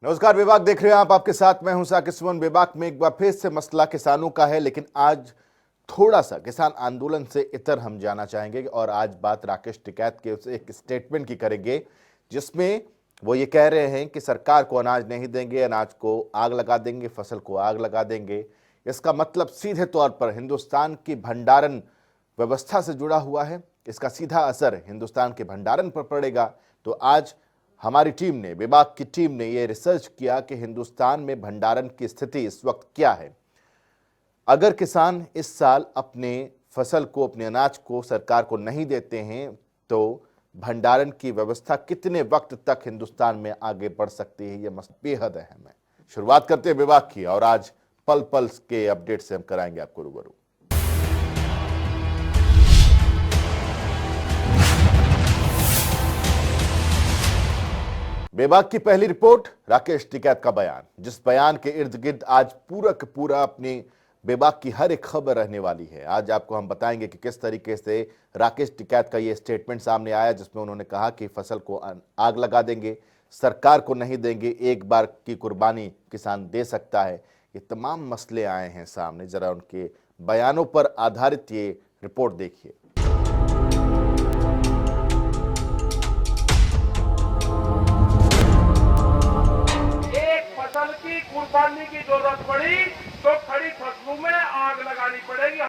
नमस्कार। विभाग देख रहे हैं आप, आपके साथ मैं हूं साकिब सुमन। विभाग में एक बार फिर से मसला किसानों का है, लेकिन आज थोड़ा सा किसान आंदोलन से इतर हम जाना चाहेंगे और आज बात राकेश टिकैत के उस एक स्टेटमेंट की करेंगे जिसमें वो ये कह रहे हैं कि सरकार को अनाज नहीं देंगे, अनाज को आग लगा देंगे, फसल को आग लगा देंगे। इसका मतलब सीधे तौर पर हिंदुस्तान की भंडारण व्यवस्था से जुड़ा हुआ है। इसका सीधा असर हिंदुस्तान के भंडारण पर पड़ेगा। तो आज हमारी टीम ने, विभाग की टीम ने यह रिसर्च किया कि हिंदुस्तान में भंडारण की स्थिति इस वक्त क्या है। अगर किसान इस साल अपने फसल को, अपने अनाज को सरकार को नहीं देते हैं तो भंडारण की व्यवस्था कितने वक्त तक हिंदुस्तान में आगे बढ़ सकती है, यह बेहद अहम है। शुरुआत करते हैं विभाग की और आज पल पल के अपडेट से हम कराएंगे आपको रूबरू। विभाग की पहली रिपोर्ट, राकेश टिकैत का बयान, जिस बयान के इर्द गिर्द आज पूरा का पूरा अपनी विभाग की हर एक खबर रहने वाली है। आज आपको हम बताएंगे कि किस तरीके से राकेश टिकैत का ये स्टेटमेंट सामने आया जिसमें उन्होंने कहा कि फसल को आग लगा देंगे, सरकार को नहीं देंगे, एक बार की कुर्बानी किसान दे सकता है। ये तमाम मसले आए हैं सामने, जरा उनके बयानों पर आधारित ये रिपोर्ट देखिए। फसल की कुर्बानी की जरूरत पड़ी तो खड़ी फसलों में आग लगानी पड़ेगी।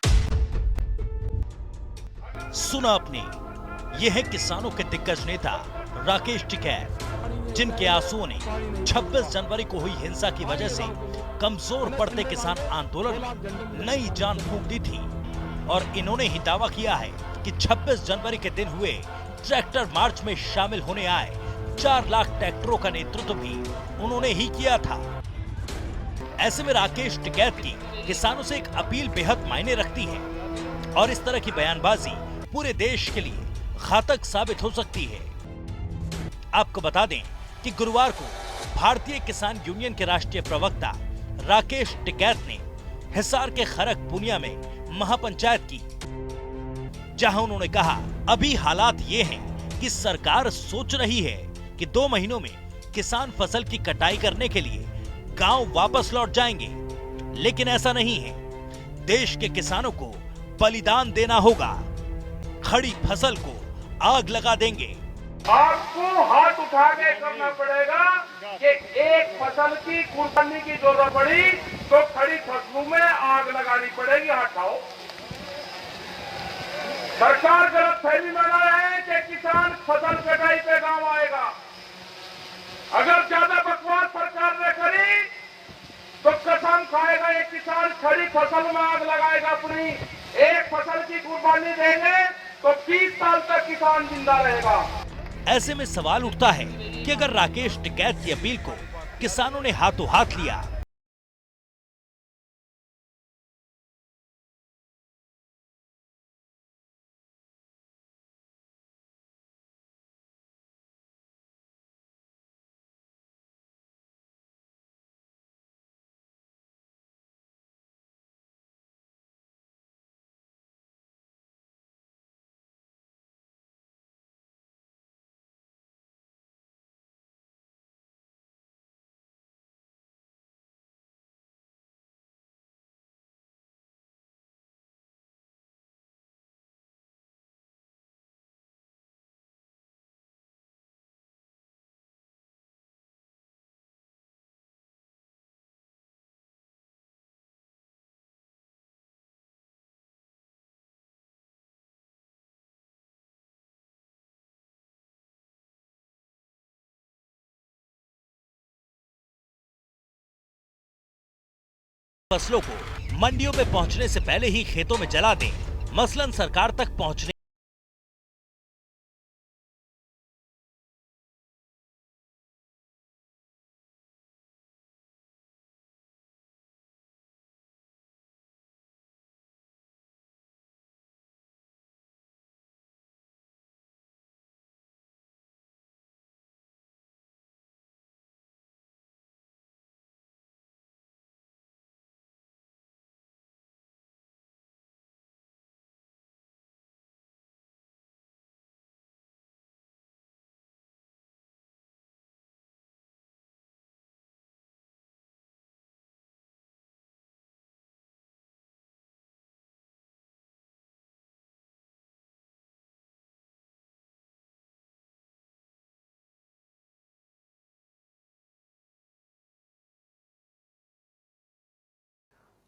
सुना आपने, ये है किसानों के दिग्गज नेता राकेश टिकैत, जिनके आंसुओं ने 26 जनवरी को हुई हिंसा की वजह से कमजोर पड़ते किसान आंदोलन में नई जान फूंक दी थी। और इन्होंने ही दावा किया है कि 26 जनवरी के दिन हुए ट्रैक्टर मार्च में शामिल होने आए 4 लाख ट्रैक्टरों का नेतृत्व भी उन्होंने ही किया था। ऐसे में राकेश टिकैत की किसानों से एक अपील बेहद मायने रखती है और इस तरह की बयानबाजी पूरे देश के लिए घातक साबित हो सकती है। आपको बता दें कि गुरुवार को भारतीय किसान यूनियन के राष्ट्रीय प्रवक्ता राकेश टिकैत ने हिसार के खरक पुनिया में महापंचायत की, जहां उन्होंने कहा, अभी हालात ये हैं कि सरकार सोच रही है कि 2 महीनों में किसान फसल की कटाई करने के लिए गांव वापस लौट जाएंगे, लेकिन ऐसा नहीं है। देश के किसानों को बलिदान देना होगा, खड़ी फसल को आग लगा देंगे। आपको हाथ उठा के करना पड़ेगा कि एक फसल की कुर्बानी की जरूरत पड़ी तो खड़ी फसलों में आग लगानी पड़ेगी। हटाओ, सरकार गलत फहमी में ना रहे कि किसान फसल कटाई पे गांव आएगा। अगर ज्यादा बकवास सरकार ने करी तो कसम खाएगा ये किसान खड़ी फसल में आग लगाएगा। अपनी एक फसल की कुर्बानी देंगे तो 20 साल तक किसान जिंदा रहेगा। ऐसे में सवाल उठता है कि अगर राकेश टिकैत की अपील को किसानों ने हाथों हाथ लिया फसलों को मंडियों में पहुंचने से पहले ही खेतों में जला दें, मसलन सरकार तक पहुंचने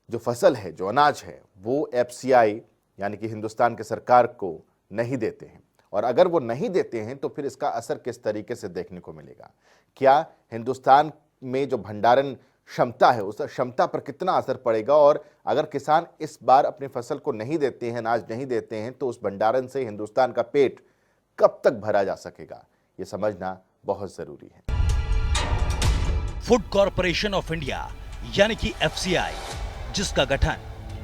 जो फसल है, जो अनाज है, वो एफसीआई यानी कि हिंदुस्तान की सरकार को नहीं देते हैं। और अगर वो नहीं देते हैं तो फिर इसका असर किस तरीके से देखने को मिलेगा? क्या हिंदुस्तान में जो भंडारण क्षमता है उस क्षमता पर कितना असर पड़ेगा? और अगर किसान इस बार अपनी फसल को नहीं देते हैं, अनाज नहीं देते हैं, तो उस भंडारण से हिंदुस्तान का पेट कब तक भरा जा सकेगा? ये समझना बहुत जरूरी है। फूड कॉरपोरेशन ऑफ इंडिया यानी कि एफसीआई, जिसका गठन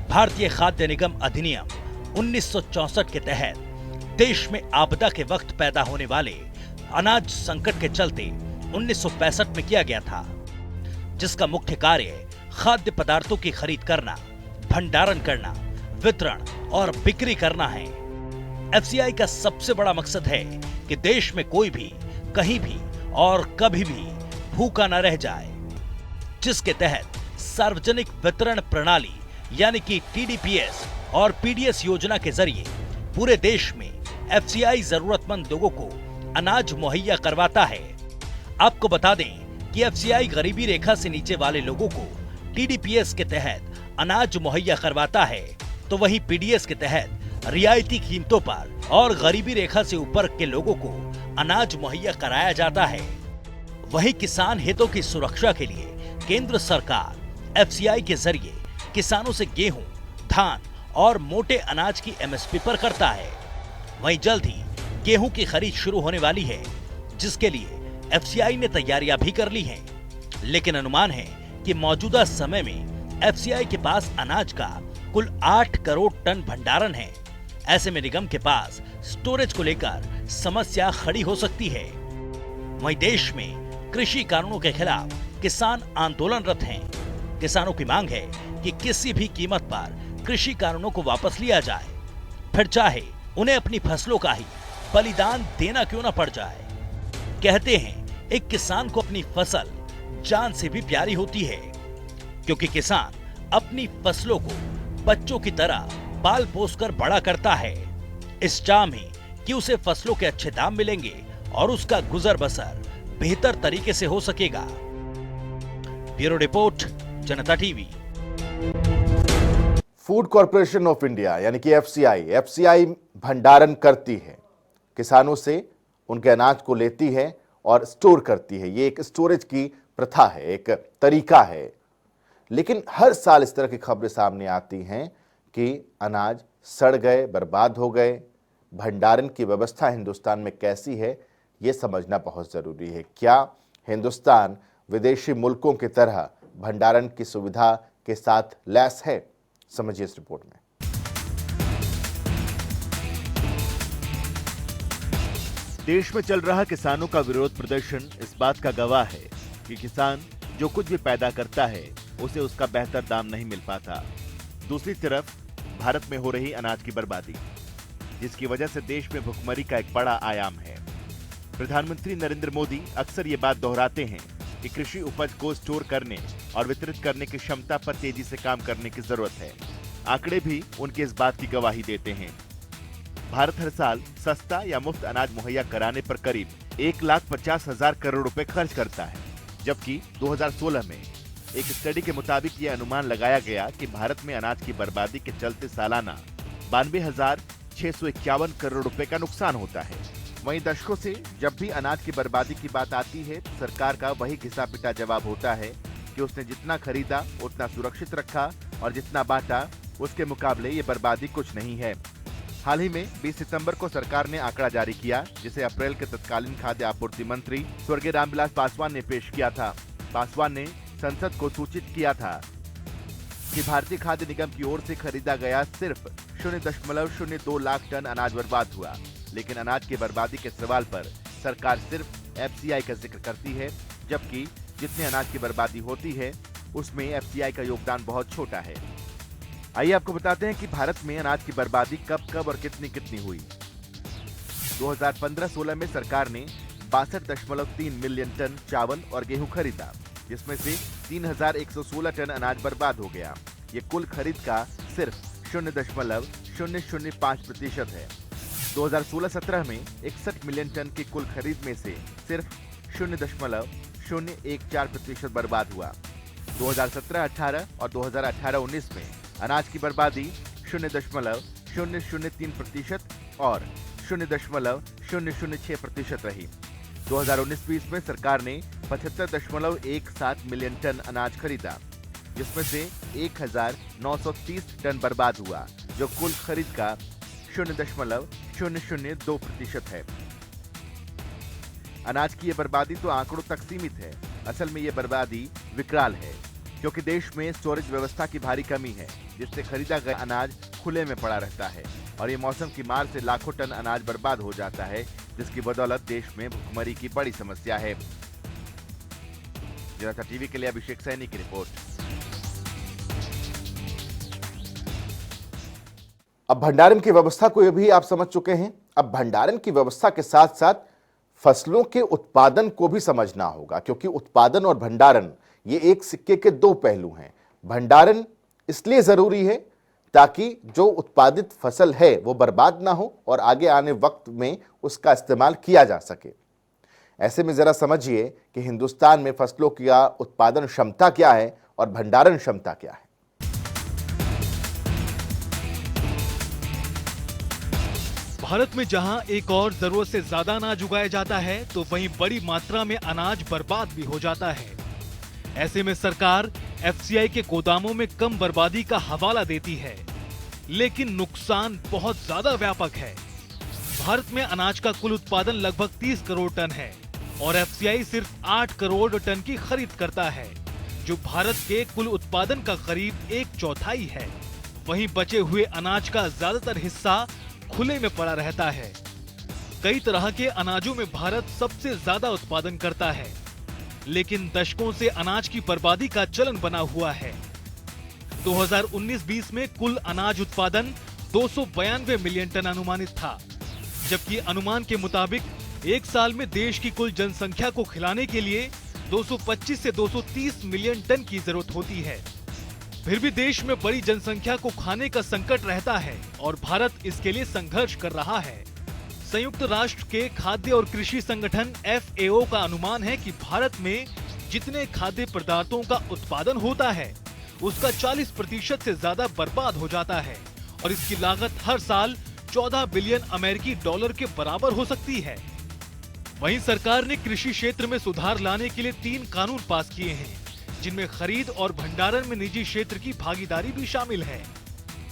भारतीय खाद्य निगम अधिनियम 1964 के तहत देश में आपदा के वक्त पैदा होने वाले अनाज संकट के चलते 1965 में किया गया था, जिसका मुख्य कार्य खाद्य पदार्थों की खरीद करना, भंडारण करना, वितरण और बिक्री करना है। एफसीआई का सबसे बड़ा मकसद है कि देश में कोई भी, कहीं भी और कभी भी भूखा न रह जाए, जिसके तहत सार्वजनिक वितरण प्रणाली यानी कि टीडीपीएस और पीडीएस योजना के जरिए पूरे देश में एफसीआई जरूरतमंद लोगों को अनाज मुहैया करवाता है। आपको बता दें कि एफसीआई गरीबी रेखा से नीचे वाले लोगों को टीडीपीएस के तहत अनाज मुहैया करवाता है, तो वहीं पीडीएस के तहत रियायती कीमतों पर और गरीबी रेखा से ऊपर के लोगों को अनाज मुहैया कराया जाता है। वहीं किसान हितों की सुरक्षा के लिए केंद्र सरकार एफसीआई के जरिए किसानों से गेहूं, धान और मोटे अनाज की एमएसपी पर करता है। वहीं जल्द ही गेहूं की खरीद शुरू होने वाली है, जिसके लिए एफसीआई ने तैयारियां भी कर ली हैं। लेकिन अनुमान है कि मौजूदा समय में एफसीआई के पास अनाज का कुल 8 करोड़ टन भंडारण है। ऐसे में निगम के पास स्टोरेज को लेकर समस्या खड़ी हो सकती है। वहीं देश में कृषि कानूनों के खिलाफ किसान आंदोलनरत हैं। किसानों की मांग है कि किसी भी कीमत पर कृषि कानूनों को वापस लिया जाए, फिर चाहे उन्हें अपनी फसलों का ही बलिदान देना क्यों न पड़ जाए। कहते हैं एक किसान को अपनी फसल जान से भी प्यारी होती है, क्योंकि किसान अपनी फसलों को बच्चों की तरह पाल पोस कर बड़ा करता है, इस चाह में कि उसे फसलों के अच्छे दाम मिलेंगे और उसका गुजर बसर बेहतर तरीके से हो सकेगा। Bureau report, Janata TV. Food corporation of India यानी कि एफसीआई भंडारण करती है, किसानों से उनके अनाज को लेती है और स्टोर करती है। ये एक स्टोरेज की प्रथा है, एक तरीका है। लेकिन हर साल इस तरह की खबरें सामने आती हैं कि अनाज सड़ गए, बर्बाद हो गए। भंडारण की व्यवस्था हिंदुस्तान में कैसी है, ये समझना बहुत जरूरी है। क्या हिंदुस्तान विदेशी मुल्कों की तरह भंडारण की सुविधा के साथ लैस है? समझिए इस रिपोर्ट में। देश में चल रहा किसानों का विरोध प्रदर्शन इस बात का गवाह है कि किसान जो कुछ भी पैदा करता है उसे उसका बेहतर दाम नहीं मिल पाता। दूसरी तरफ भारत में हो रही अनाज की बर्बादी, जिसकी वजह से देश में भुखमरी का एक बड़ा आयाम है। प्रधानमंत्री नरेंद्र मोदी अक्सर ये बात दोहराते हैं कि कृषि उपज को स्टोर करने और वितरित करने की क्षमता पर तेजी से काम करने की जरूरत है। आंकड़े भी उनकी इस बात की गवाही देते हैं। भारत हर साल सस्ता या मुफ्त अनाज मुहैया कराने पर करीब 1,50,000 करोड़ रुपए खर्च करता है, जबकि 2016 में एक स्टडी के मुताबिक ये अनुमान लगाया गया कि भारत में अनाज की बर्बादी के चलते सालाना 92,651 करोड़ रुपए का नुकसान होता है। वहीं दशकों से जब भी अनाज की बर्बादी की बात आती है तो सरकार का वही घिसा पिटा जवाब होता है कि उसने जितना खरीदा उतना सुरक्षित रखा और जितना बांटा उसके मुकाबले ये बर्बादी कुछ नहीं है। हाल ही में 20 सितंबर को सरकार ने आंकड़ा जारी किया, जिसे अप्रैल के तत्कालीन खाद्य आपूर्ति मंत्री स्वर्गीय रामविलास पासवान ने पेश किया था। पासवान ने संसद को सूचित किया था कि भारतीय खाद्य निगम की ओर से खरीदा गया सिर्फ 0.02 लाख टन अनाज बर्बाद हुआ। लेकिन अनाज की बर्बादी के सवाल पर सरकार सिर्फ एफसीआई का जिक्र करती है, जबकि जितने अनाज की बर्बादी होती है उसमें एफसीआई का योगदान बहुत छोटा है। आइए आपको बताते हैं कि भारत में अनाज की बर्बादी कब और कितनी हुई। 2015-16 में सरकार ने 62.3 मिलियन टन चावल और गेहूं खरीदा, जिसमें से 3,116 टन अनाज बर्बाद हो गया। ये कुल खरीद का सिर्फ 0.005% है। 2016-17 में 61 मिलियन टन की कुल खरीद में से सिर्फ 0.014% बर्बाद हुआ। 2017-18 और 2018-19 में अनाज की बर्बादी 0.003% और 0.006% रही। 2019-20 में सरकार ने 75.17 मिलियन टन अनाज खरीदा, जिसमें से 1930 टन बर्बाद हुआ, जो कुल खरीद का 0.002% है। अनाज की ये बर्बादी तो आंकड़ों तक सीमित है। असल में ये बर्बादी विकराल है, क्योंकि देश में स्टोरेज व्यवस्था की भारी कमी है, जिससे खरीदा गया अनाज खुले में पड़ा रहता है और ये मौसम की मार से लाखों टन अनाज बर्बाद हो जाता है, जिसकी बदौलत देश में भुखमरी की बड़ी समस्या है। जनता टीवी के लिए अभिषेक सैनी की रिपोर्ट। अब भंडारण की व्यवस्था को ये भी आप समझ चुके हैं। अब भंडारण की व्यवस्था के साथ साथ फसलों के उत्पादन को भी समझना होगा, क्योंकि उत्पादन और भंडारण ये एक सिक्के के दो पहलू हैं। भंडारण इसलिए जरूरी है ताकि जो उत्पादित फसल है वो बर्बाद ना हो और आगे आने वक्त में उसका इस्तेमाल किया जा सके। ऐसे में जरा समझिए कि हिंदुस्तान में फसलों की उत्पादन क्षमता क्या है और भंडारण क्षमता क्या है। भारत में जहां एक और जरूरत से ज्यादा अनाज उगाया जाता है, तो वहीं बड़ी मात्रा में अनाज बर्बाद भी हो जाता है। ऐसे में सरकार एफसीआई के गोदामों में कम बर्बादी का हवाला देती है, लेकिन नुकसान बहुत ज्यादा व्यापक है। भारत में अनाज का कुल उत्पादन लगभग 30 करोड़ टन है और एफसीआई सिर्फ 8 करोड़ टन की खरीद करता है, जो भारत के कुल उत्पादन का करीब 1/4 है। वहीं बचे हुए अनाज का ज्यादातर हिस्सा खुले में पड़ा रहता है। कई तरह के अनाजों में भारत सबसे ज्यादा उत्पादन करता है, लेकिन दशकों से अनाज की बर्बादी का चलन बना हुआ है। 2019-20 में कुल अनाज उत्पादन 292 मिलियन टन अनुमानित था, जबकि अनुमान के मुताबिक एक साल में देश की कुल जनसंख्या को खिलाने के लिए 225 से 230 मिलियन टन की जरूरत होती है। फिर भी देश में बड़ी जनसंख्या को खाने का संकट रहता है और भारत इसके लिए संघर्ष कर रहा है। संयुक्त राष्ट्र के खाद्य और कृषि संगठन FAO का अनुमान है कि भारत में जितने खाद्य पदार्थों का उत्पादन होता है, उसका 40% से ज्यादा बर्बाद हो जाता है और इसकी लागत हर साल 14 बिलियन अमेरिकी डॉलर के बराबर हो सकती है। वहीं सरकार ने कृषि क्षेत्र में सुधार लाने के लिए 3 कानून पास किए हैं, जिनमें खरीद और भंडारण में निजी क्षेत्र की भागीदारी भी शामिल है।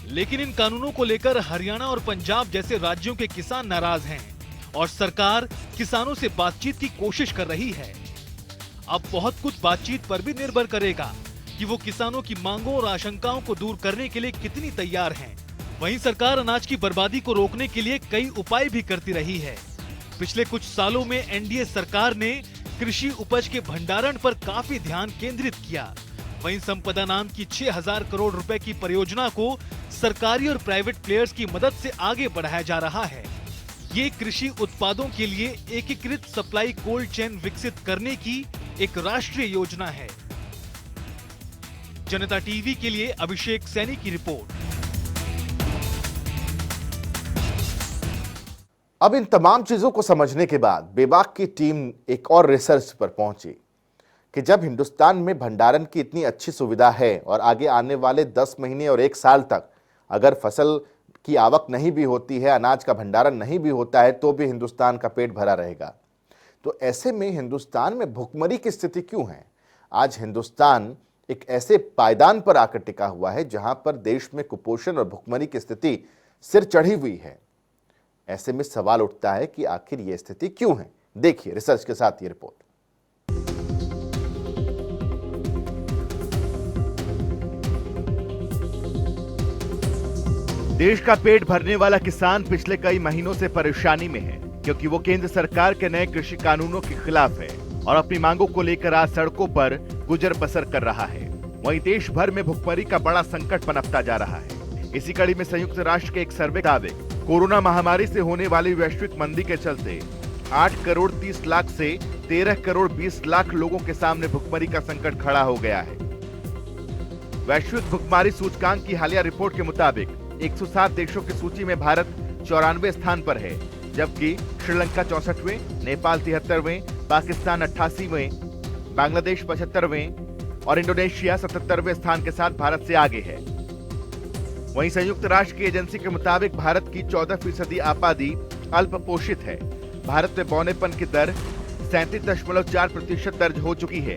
लेकिन इन कानूनों को लेकर हरियाणा और पंजाब जैसे राज्यों के किसान नाराज हैं और सरकार किसानों से बातचीत की कोशिश कर रही है। अब बहुत कुछ बातचीत पर भी निर्भर करेगा कि वो किसानों की मांगों और आशंकाओं को दूर करने के लिए कितनी तैयार हैं। वहीं सरकार अनाज की बर्बादी को रोकने के लिए कई उपाय भी करती रही है। पिछले कुछ सालों में एनडीए सरकार ने कृषि उपज के भंडारण पर काफी ध्यान केंद्रित किया। वहीं संपदा नाम की 6000 करोड़ रुपए की परियोजना को सरकारी और प्राइवेट प्लेयर्स की मदद से आगे बढ़ाया जा रहा है। ये कृषि उत्पादों के लिए एकीकृत सप्लाई कोल्ड चेन विकसित करने की एक राष्ट्रीय योजना है। जनता टीवी के लिए अभिषेक सैनी की रिपोर्ट। अब इन तमाम चीजों को समझने के बाद बेबाक की टीम एक और रिसर्च पर पहुंची कि जब हिंदुस्तान में भंडारण की इतनी अच्छी सुविधा है और आगे आने वाले 10 महीने और 1 साल तक अगर फसल की आवक नहीं भी होती है, अनाज का भंडारण नहीं भी होता है, तो भी हिंदुस्तान का पेट भरा रहेगा। तो ऐसे में हिंदुस्तान में भुखमरी की स्थिति क्यों है? आज हिंदुस्तान एक ऐसे पायदान पर आकर टिका हुआ है जहां पर देश में कुपोषण और भुखमरी की स्थिति सिर चढ़ी हुई है। ऐसे में सवाल उठता है कि आखिर यह स्थिति क्यों है। देखिए रिसर्च के साथ ये रिपोर्ट। देश का पेट भरने वाला किसान पिछले कई महीनों से परेशानी में है, क्योंकि वो केंद्र सरकार के नए कृषि कानूनों के खिलाफ है और अपनी मांगों को लेकर आज सड़कों पर गुजर बसर कर रहा है। वहीं देश भर में भुखमरी का बड़ा संकट पनपता जा रहा है। इसी कड़ी में संयुक्त राष्ट्र के एक सर्वे के मुताबिक कोरोना महामारी से होने वाली वैश्विक मंदी के चलते 8 करोड़ 30 लाख से 13 करोड़ 20 लाख लोगों के सामने भुखमरी का संकट खड़ा हो गया है। वैश्विक भुखमरी सूचकांक की हालिया रिपोर्ट के मुताबिक 107 देशों की सूची में भारत 94वें स्थान पर है, जबकि श्रीलंका 64वें, नेपाल 73वें, पाकिस्तान 88वें, बांग्लादेश 75वें और इंडोनेशिया 77वें स्थान के साथ भारत से आगे है। वहीं संयुक्त राष्ट्र की एजेंसी के मुताबिक भारत की 14% आबादी अल्प पोषित है। भारत में बौनेपन की दर 37.4% दर्ज हो चुकी है।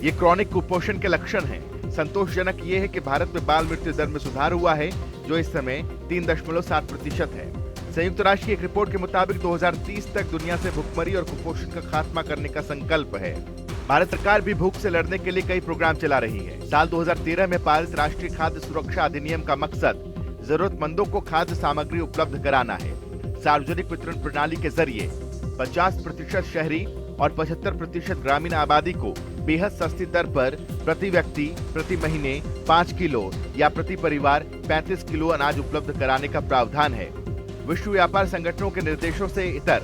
ये क्रॉनिक कुपोषण के लक्षण हैं। संतोषजनक ये है कि भारत में बाल मृत्यु दर में सुधार हुआ है, जो इस समय 3.7% है। संयुक्त राष्ट्र की एक रिपोर्ट के मुताबिक 2030 तक दुनिया से भुखमरी और कुपोषण का खात्मा करने का संकल्प है। भारत सरकार भी भूख से लड़ने के लिए कई प्रोग्राम चला रही है। साल 2013 में पारित राष्ट्रीय खाद्य सुरक्षा अधिनियम का मकसद जरूरतमंदों को खाद्य सामग्री उपलब्ध कराना है। सार्वजनिक वितरण प्रणाली के जरिए 50% शहरी और 75% ग्रामीण आबादी को बेहद सस्ती दर पर प्रति व्यक्ति प्रति महीने 5 किलो या प्रति परिवार 35 किलो अनाज उपलब्ध कराने का प्रावधान है। विश्व व्यापार संगठनों के निर्देशों से इतर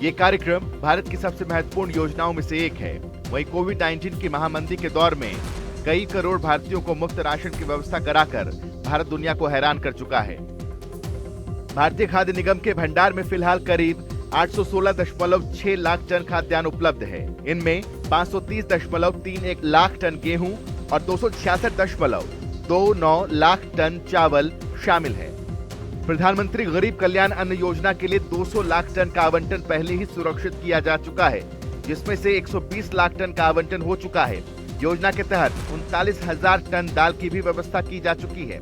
ये कार्यक्रम भारत की सबसे महत्वपूर्ण योजनाओं में से एक है। वहीं कोविड-19 की महामारी के दौर में कई करोड़ भारतीयों को मुफ्त राशन की व्यवस्था कराकर भारत दुनिया को हैरान कर चुका है। भारतीय खाद्य निगम के भंडार में फिलहाल करीब 816.6 लाख टन खाद्यान्न उपलब्ध है। इनमें 530.31 लाख टन गेहूं और 266.29 लाख टन चावल शामिल है। प्रधानमंत्री गरीब कल्याण अन्न योजना के लिए 200 लाख टन का आवंटन पहले ही सुरक्षित किया जा चुका है, जिसमें से 120 लाख टन का आवंटन हो चुका है। योजना के तहत 39,000 टन दाल की भी व्यवस्था की जा चुकी है।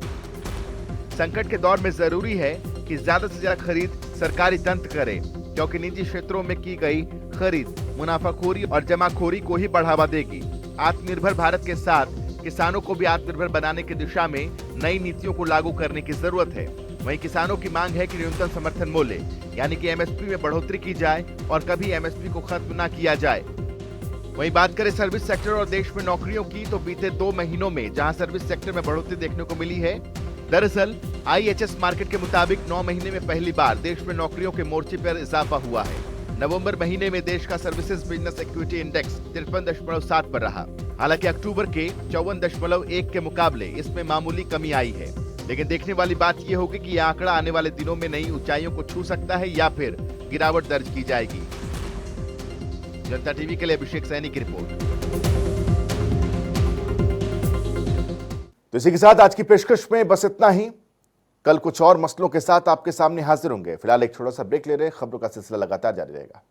संकट के दौर में जरूरी है कि ज्यादा से ज्यादा खरीद सरकारी तंत्र करे, क्योंकि निजी क्षेत्रों में की गई खरीद मुनाफाखोरी और जमाखोरी को ही बढ़ावा देगी। आत्मनिर्भर भारत के साथ किसानों को भी आत्मनिर्भर बनाने की दिशा में नई नीतियों को लागू करने की जरूरत है। वहीं किसानों की मांग है कि न्यूनतम समर्थन मूल्य यानी कि एमएसपी में बढ़ोतरी की जाए और कभी एमएसपी को खत्म न किया जाए। वहीं बात करें सर्विस सेक्टर और देश में नौकरियों की, तो बीते 2 महीनों में जहां सर्विस सेक्टर में बढ़ोतरी देखने को मिली है। दरअसल IHS मार्केट के मुताबिक 9 महीने में पहली बार देश में नौकरियों के मोर्चे पर इजाफा हुआ है। नवंबर महीने में देश का सर्विसेज बिजनेस इक्विटी इंडेक्स 53.7 पर रहा। हालांकि अक्टूबर के 54.1 के मुकाबले इसमें मामूली कमी आई है। लेकिन देखने वाली बात यह होगी कि यह आंकड़ा आने वाले दिनों में नई ऊंचाइयों को छू सकता है या फिर गिरावट दर्ज की जाएगी। जनता टीवी के लिए अभिषेक सैनी की रिपोर्ट। तो इसी के साथ आज की पेशकश में बस इतना ही। कल कुछ और मसलों के साथ आपके सामने हाजिर होंगे। फिलहाल एक छोटा सा ब्रेक ले रहे हैं। खबरों का सिलसिला लगातार जारी रहेगा।